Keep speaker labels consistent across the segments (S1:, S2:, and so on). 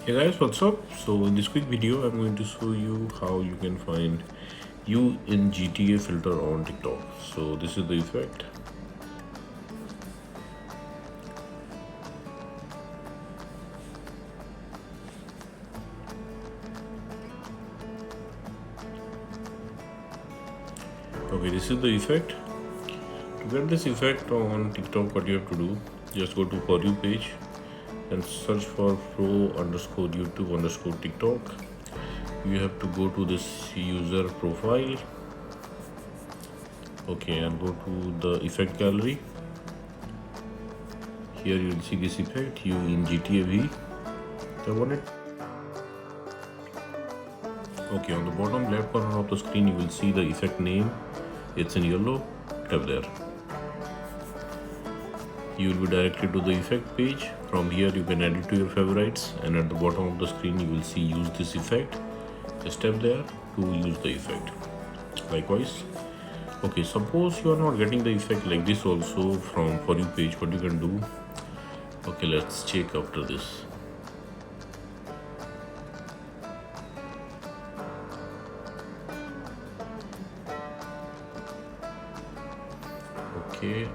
S1: Hey guys, what's up? So in this quick video, I'm going to show you how you can find you in GTA filter on TikTok. So this is the effect. Okay, this is the effect. To get this effect on TikTok, what you have to do, just go to For You page and search for pro_YouTube_TikTok. You have to go to this user profile. Okay, and go to the effect gallery. Here you will see this effect, you in GTA V. Tap on it. Okay, on the bottom left corner of the screen you will see the effect name. It's in yellow. Tap there. You will be directed to the effect page. From here you can add it to your favorites, and at the bottom of the screen you will see use this effect. Just tap there to use the effect. Likewise. Okay, suppose you are not getting the effect like this also from For You page, what you can do? Okay, let's check after this. Okay,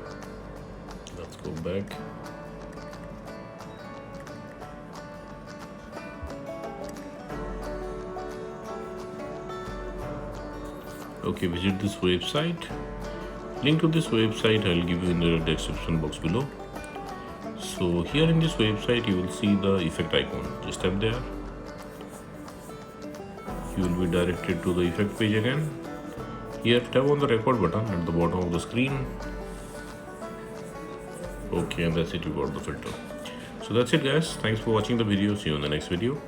S1: let's go back. Okay, visit this website. Link to this website I'll give you in the description box below. So here in this website you will see the effect icon. Just tap there. You will be directed to the effect page again. Here tap on the record button at the bottom of the screen. Okay, and that's it, you got the filter. So that's it guys, thanks for watching the video, see you in the next video.